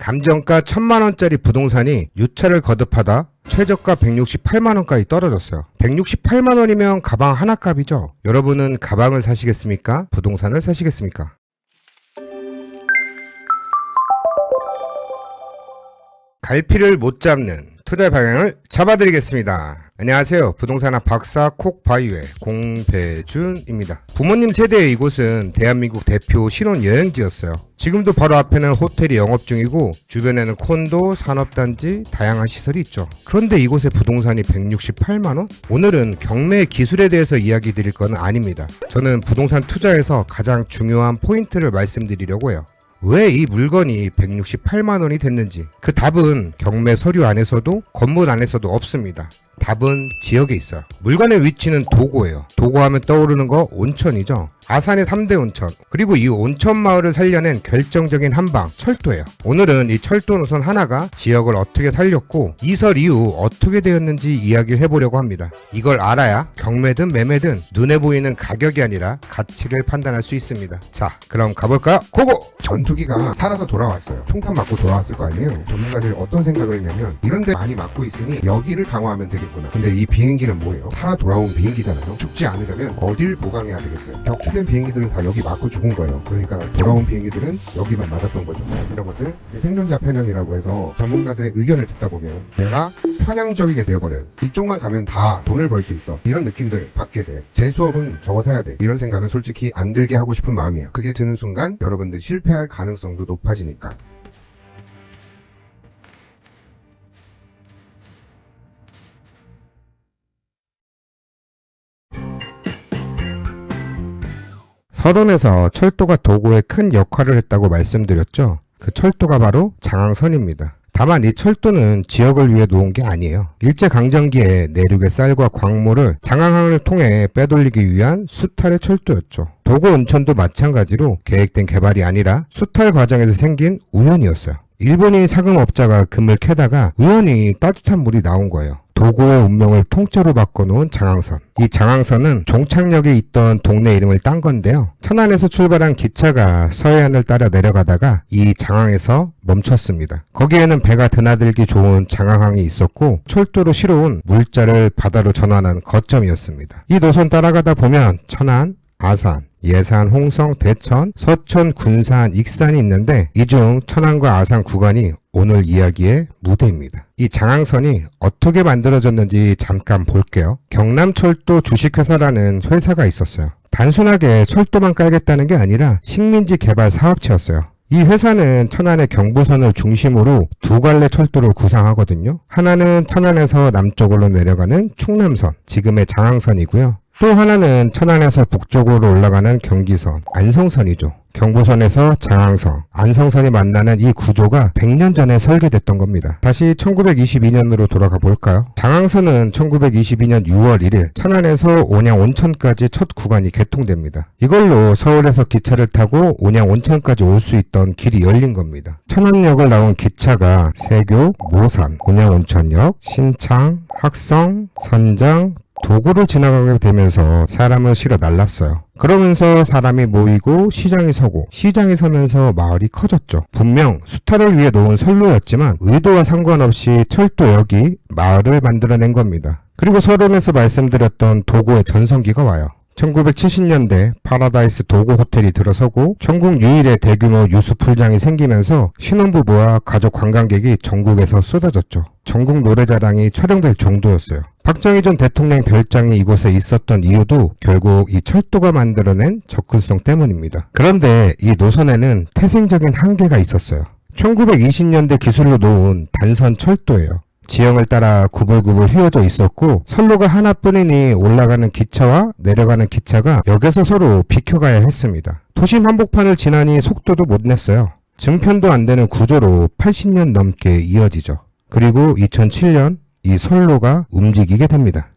감정가 1000만원짜리 부동산이 유차를 거듭하다 최저가 168만원까지 떨어졌어요. 168만원이면 가방 하나 값이죠. 여러분은 가방을 사시겠습니까? 부동산을 사시겠습니까? 갈피를 못 잡는 투자 방향을 잡아드리겠습니다. 안녕하세요. 부동산학 박사 콕바이오의 공배준입니다. 부모님 세대의 이곳은 대한민국 대표 신혼여행지였어요. 지금도 바로 앞에는 호텔이 영업 중이고 주변에는 콘도, 산업단지, 다양한 시설이 있죠. 그런데 이곳의 부동산이 168만원? 오늘은 경매 기술에 대해서 이야기 드릴 건 아닙니다. 저는 부동산 투자에서 가장 중요한 포인트를 말씀드리려고 해요. 왜 이 물건이 168만원이 됐는지 그 답은 경매 서류 안에서도 건물 안에서도 없습니다. 답은 지역에 있어요. 물건의 위치는 도고예요. 도고하면 떠오르는 거 온천이죠. 아산의 3대 온천, 그리고 이 온천 마을을 살려낸 결정적인 한방 철도예요. 오늘은 이 철도 노선 하나가 지역을 어떻게 살렸고 이설 이후 어떻게 되었는지 이야기를 해보려고 합니다. 이걸 알아야 경매든 매매든 눈에 보이는 가격이 아니라 가치를 판단할 수 있습니다. 자, 그럼 가볼까요? 고고! 전투기가 살아서 돌아왔어요. 총탄 맞고 돌아왔을 거 아니에요. 전문가들이 어떤 생각을 했냐면 이런 데 많이 맞고 있으니 여기를 강화하면 되겠구나. 근데 이 비행기는 뭐예요? 살아 돌아온 비행기잖아요. 죽지 않으려면 어딜 보강해야 되겠어요? 격추된 비행기들은 다 여기 맞고 죽은 거예요. 그러니까 돌아온 비행기들은 여기만 맞았던 거죠. 이런 것들 생존자 편향이라고 해서 전문가들의 의견을 듣다 보면 내가 편향적이게 되어버려요. 이쪽만 가면 다 돈을 벌 수 있어. 이런 느낌들 받게 돼. 제 수업은 저거 사야 돼. 이런 생각은 솔직히 안 들게 하고 싶은 마음이에요. 그게 드는 순간 여러분들 실패할 가능성도 높아지니까. 서론에서 철도가 도고에 큰 역할을 했다고 말씀드렸죠. 그 철도가 바로 장항선입니다. 다만 이 철도는 지역을 위해 놓은 게 아니에요. 일제강점기에 내륙의 쌀과 광물을 장항항을 통해 빼돌리기 위한 수탈의 철도였죠. 도고 온천도 마찬가지로 계획된 개발이 아니라 수탈 과정에서 생긴 우연이었어요. 일본인 사금업자가 금을 캐다가 우연히 따뜻한 물이 나온 거예요. 도고의 운명을 통째로 바꿔놓은 장항선. 이 장항선은 종착역에 있던 동네 이름을 딴 건데요. 천안에서 출발한 기차가 서해안을 따라 내려가다가 이 장항에서 멈췄습니다. 거기에는 배가 드나들기 좋은 장항항이 있었고 철도로 실어온 물자를 바다로 전환한 거점이었습니다. 이 노선 따라가다 보면 천안, 아산, 예산, 홍성, 대천, 서천, 군산, 익산이 있는데 이 중 천안과 아산 구간이 오늘 이야기의 무대입니다. 이 장항선이 어떻게 만들어졌는지 잠깐 볼게요. 경남철도 주식회사라는 회사가 있었어요. 단순하게 철도만 깔겠다는 게 아니라 식민지 개발 사업체였어요. 이 회사는 천안의 경부선을 중심으로 두 갈래 철도를 구상하거든요. 하나는 천안에서 남쪽으로 내려가는 충남선, 지금의 장항선이고요. 또 하나는 천안에서 북쪽으로 올라가는 경기선, 안성선이죠. 경부선에서 장항선, 안성선이 만나는 이 구조가 100년 전에 설계됐던 겁니다. 다시 1922년으로 돌아가 볼까요? 장항선은 1922년 6월 1일 천안에서 온양 온천까지 첫 구간이 개통됩니다. 이걸로 서울에서 기차를 타고 온양 온천까지 올 수 있던 길이 열린 겁니다. 천안역을 나온 기차가 세교, 모산, 온양 온천역, 신창, 학성, 선장, 도구를 지나가게 되면서 사람을 실어 날랐어요. 그러면서 사람이 모이고 시장이 서고 시장이 서면서 마을이 커졌죠. 분명 수탈을 위해 놓은 선로였지만 의도와 상관없이 철도역이 마을을 만들어낸 겁니다. 그리고 서론에서 말씀드렸던 도고의 전성기가 와요. 1970년대 파라다이스 도고 호텔이 들어서고 전국 유일의 대규모 유수풀장이 생기면서 신혼부부와 가족 관광객이 전국에서 쏟아졌죠. 전국 노래자랑이 촬영될 정도였어요. 박정희 전 대통령 별장이 이곳에 있었던 이유도 결국 이 철도가 만들어낸 접근성 때문입니다. 그런데 이 노선에는 태생적인 한계가 있었어요. 1920년대 기술로 놓은 단선 철도예요. 지형을 따라 구불구불 휘어져 있었고 선로가 하나뿐이니 올라가는 기차와 내려가는 기차가 역에서 서로 비켜가야 했습니다. 도심 한복판을 지나니 속도도 못 냈어요. 증편도 안 되는 구조로 80년 넘게 이어지죠. 그리고 2007년 이 선로가 움직이게 됩니다.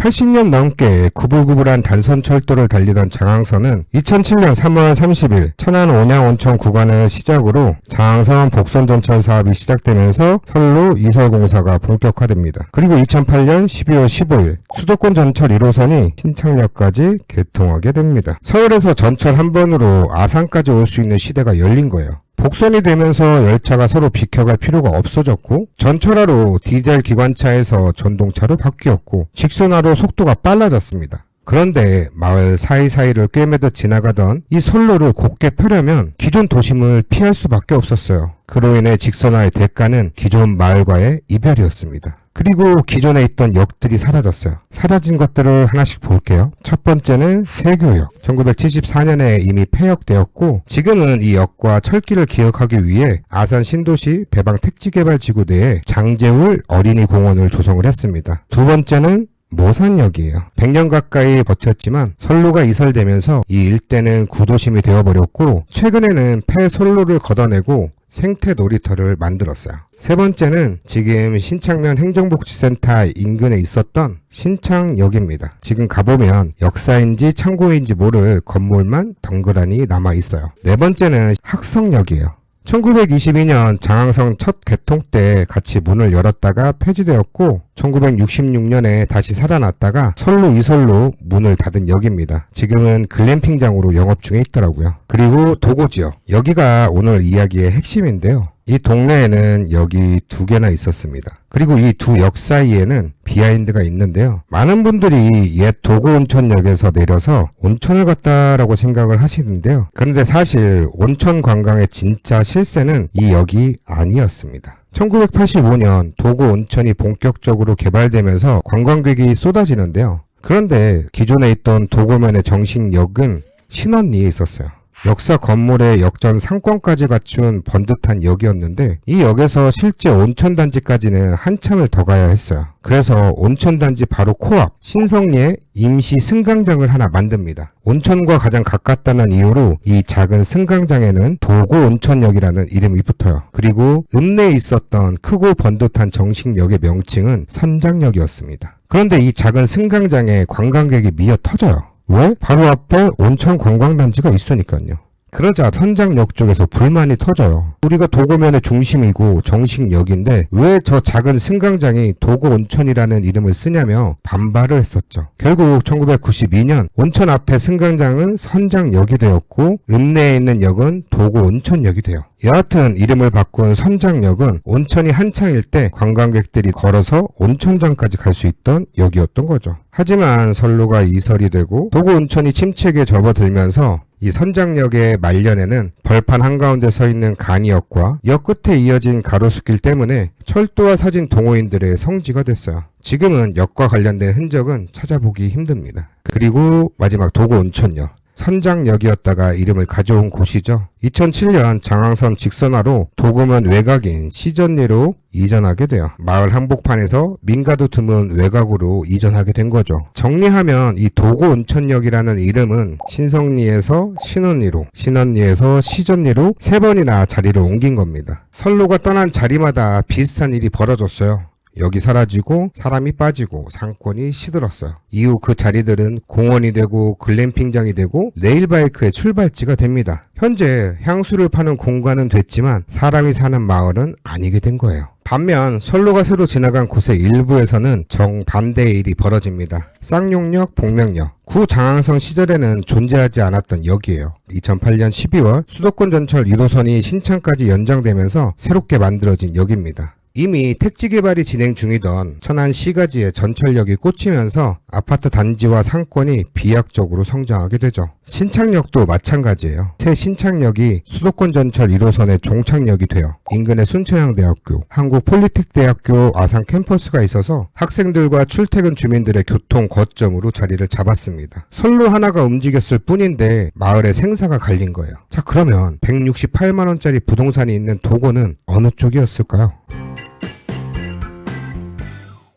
80년 넘게 구불구불한 단선철도를 달리던 장항선은 2007년 3월 30일 천안 온양온천 구간을 시작으로 장항선 복선전철 사업이 시작되면서 선로 이설 공사가 본격화됩니다. 그리고 2008년 12월 15일 수도권 전철 1호선이 신창역까지 개통하게 됩니다. 서울에서 전철 한 번으로 아산까지 올 수 있는 시대가 열린 거예요. 복선이 되면서 열차가 서로 비켜갈 필요가 없어졌고 전철화로 디젤 기관차에서 전동차로 바뀌었고 직선화로 속도가 빨라졌습니다. 그런데 마을 사이사이를 꿰매듯 지나가던 이 선로를 곧게 펴려면 기존 도심을 피할 수밖에 없었어요. 그로 인해 직선화의 대가는 기존 마을과의 이별이었습니다. 그리고 기존에 있던 역들이 사라졌어요. 사라진 것들을 하나씩 볼게요. 첫 번째는 세교역. 1974년에 이미 폐역되었고 지금은 이 역과 철길을 기억하기 위해 아산 신도시 배방 택지개발지구 내에 장제울 어린이공원을 조성을 했습니다. 두 번째는 모산역이에요. 100년 가까이 버텼지만 선로가 이설되면서 이 일대는 구도심이 되어버렸고 최근에는 폐선로를 걷어내고 생태 놀이터를 만들었어요. 세 번째는 지금 신창면 행정복지센터 인근에 있었던 신창역입니다. 지금 가보면 역사인지 창고인지 모를 건물만 덩그러니 남아있어요. 네 번째는 학성역이에요. 1922년 장항선 첫 개통 때 같이 문을 열었다가 폐지되었고 1966년에 다시 살아났다가 선로 이설로 문을 닫은 역입니다. 지금은 글램핑장으로 영업 중에 있더라고요. 그리고 도고지역. 여기가 오늘 이야기의 핵심인데요. 이 동네에는 역이 두 개나 있었습니다. 그리고 이 두 역 사이에는 비하인드가 있는데요. 많은 분들이 옛 도고온천역에서 내려서 온천을 갔다라고 생각을 하시는데요. 그런데 사실 온천 관광의 진짜 실세는 이 역이 아니었습니다. 1985년 도고 온천이 본격적으로 개발되면서 관광객이 쏟아지는데요. 그런데 기존에 있던 도고면의 정식역은 신원리에 있었어요. 역사 건물의 역전 상권까지 갖춘 번듯한 역이었는데 이 역에서 실제 온천단지까지는 한참을 더 가야 했어요. 그래서 온천단지 바로 코앞 신성리에 임시 승강장을 하나 만듭니다. 온천과 가장 가깝다는 이유로 이 작은 승강장에는 도고온천역이라는 이름이 붙어요. 그리고 읍내에 있었던 크고 번듯한 정식역의 명칭은 선장역이었습니다. 그런데 이 작은 승강장에 관광객이 미어 터져요. 왜? 바로 앞에 온천 관광단지가 있으니까요. 그러자 선장역 쪽에서 불만이 터져요. 우리가 도고면의 중심이고 정식역인데 왜 저 작은 승강장이 도고온천이라는 이름을 쓰냐며 반발을 했었죠. 결국 1992년 온천 앞에 승강장은 선장역이 되었고 읍내에 있는 역은 도고온천역이 돼요. 여하튼 이름을 바꾼 선장역은 온천이 한창일 때 관광객들이 걸어서 온천장까지 갈 수 있던 역이었던 거죠. 하지만 선로가 이설이 되고 도고온천이 침체기에 접어들면서 이 선장역의 말년에는 벌판 한가운데 서 있는 간이역과 역 끝에 이어진 가로수길 때문에 철도와 사진 동호인들의 성지가 됐어요. 지금은 역과 관련된 흔적은 찾아보기 힘듭니다. 그리고 마지막 도고온천역. 선장역이었다가 이름을 가져온 곳이죠. 2007년 장항선 직선화로 도고면 외곽인 시전리로 이전하게 돼요. 마을 한복판에서 민가도 드문 외곽으로 이전하게 된 거죠. 정리하면 이 도고온천역이라는 이름은 신성리에서 신원리로, 신원리에서 시전리로 3번이나 자리를 옮긴 겁니다. 선로가 떠난 자리마다 비슷한 일이 벌어졌어요. 역이 사라지고 사람이 빠지고 상권이 시들었어요. 이후 그 자리들은 공원이 되고 글램핑장이 되고 레일바이크의 출발지가 됩니다. 현재 향수를 파는 공간은 됐지만 사람이 사는 마을은 아니게 된 거예요. 반면 선로가 새로 지나간 곳의 일부에서는 정반대의 일이 벌어집니다. 쌍용역, 복명역. 구 장항선 시절에는 존재하지 않았던 역이에요. 2008년 12월 수도권 전철 1호선이 신창까지 연장되면서 새롭게 만들어진 역입니다. 이미 택지 개발이 진행 중이던 천안 시가지에 전철역이 꽂히면서 아파트 단지와 상권이 비약적으로 성장하게 되죠. 신창역도 마찬가지예요. 새 신창역이 수도권 전철 1호선의 종착역이 되어 인근에 순천향대학교, 한국폴리텍대학교 아산 캠퍼스가 있어서 학생들과 출퇴근 주민들의 교통 거점으로 자리를 잡았습니다. 선로 하나가 움직였을 뿐인데 마을에 생사가 갈린 거예요. 자, 그러면 168만원짜리 부동산이 있는 도고는 어느 쪽이었을까요?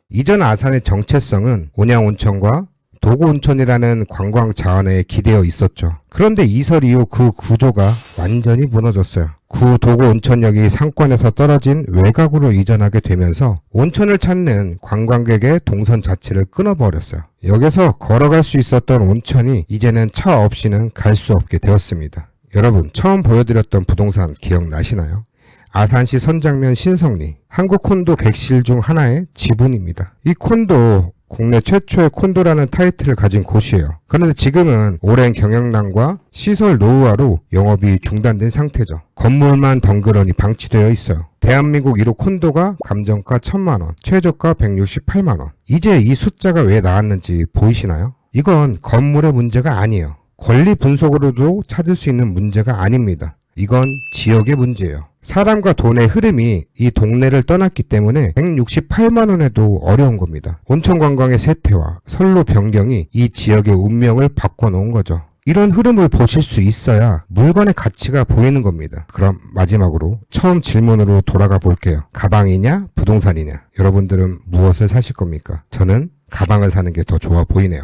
이전 아산의 정체성은 온양온천과 도고온천이라는 관광 자원에 기대어 있었죠. 그런데 이설 이후 그 구조가 완전히 무너졌어요. 구 도고온천역이 상권에서 떨어진 외곽으로 이전하게 되면서 온천을 찾는 관광객의 동선 자체를 끊어버렸어요. 여기서 걸어갈 수 있었던 온천이 이제는 차 없이는 갈 수 없게 되었습니다. 여러분, 처음 보여드렸던 부동산 기억나시나요? 아산시 선장면 신성리, 한국 콘도 100실 중 하나의 지분입니다. 이 콘도 국내 최초의 콘도라는 타이틀을 가진 곳이에요. 그런데 지금은 오랜 경영난과 시설 노후화로 영업이 중단된 상태죠. 건물만 덩그러니 방치되어 있어요. 대한민국 1호 콘도가 감정가 1000만원, 최저가 168만원. 이제 이 숫자가 왜 나왔는지 보이시나요? 이건 건물의 문제가 아니에요. 권리 분석으로도 찾을 수 있는 문제가 아닙니다. 이건 지역의 문제예요. 사람과 돈의 흐름이 이 동네를 떠났기 때문에 168만 원에도 어려운 겁니다. 온천 관광의 쇠퇴와 선로 변경이 이 지역의 운명을 바꿔놓은 거죠. 이런 흐름을 보실 수 있어야 물건의 가치가 보이는 겁니다. 그럼 마지막으로 처음 질문으로 돌아가 볼게요. 가방이냐 부동산이냐? 여러분들은 무엇을 사실 겁니까? 저는 가방을 사는 게 더 좋아 보이네요.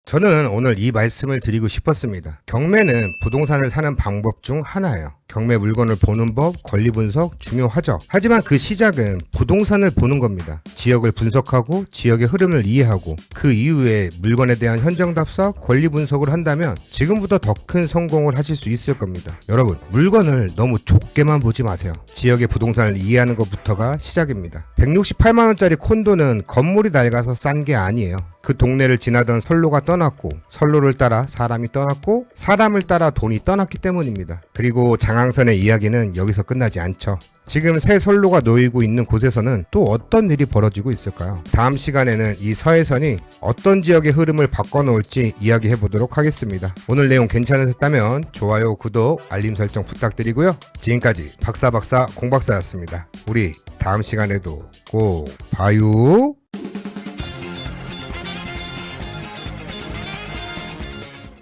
저는 오늘 이 말씀을 드리고 싶었습니다. 경매는 부동산을 사는 방법 중 하나예요. 경매 물건을 보는 법, 권리 분석 중요하죠. 하지만 그 시작은 부동산을 보는 겁니다. 지역을 분석하고 지역의 흐름을 이해하고 그 이후에 물건에 대한 현장 답사, 권리 분석을 한다면 지금보다 더 큰 성공을 하실 수 있을 겁니다. 여러분, 물건을 너무 좁게만 보지 마세요. 지역의 부동산을 이해하는 것부터가 시작입니다. 168만 원짜리 콘도는 건물이 낡아서 싼 게 아니에요. 그 동네를 지나던 선로가 떠났고, 선로를 따라 사람이 떠났고, 사람을 따라 돈이 떠났기 때문입니다. 그리고 장항선의 이야기는 여기서 끝나지 않죠. 지금 새 선로가 놓이고 있는 곳에서는 또 어떤 일이 벌어지고 있을까요? 다음 시간에는 이 서해선이 어떤 지역의 흐름을 바꿔놓을지 이야기해 보도록 하겠습니다. 오늘 내용 괜찮으셨다면 좋아요, 구독, 알림 설정 부탁드리고요. 지금까지 박사 공박사였습니다. 우리 다음 시간에도 꼭 봐요.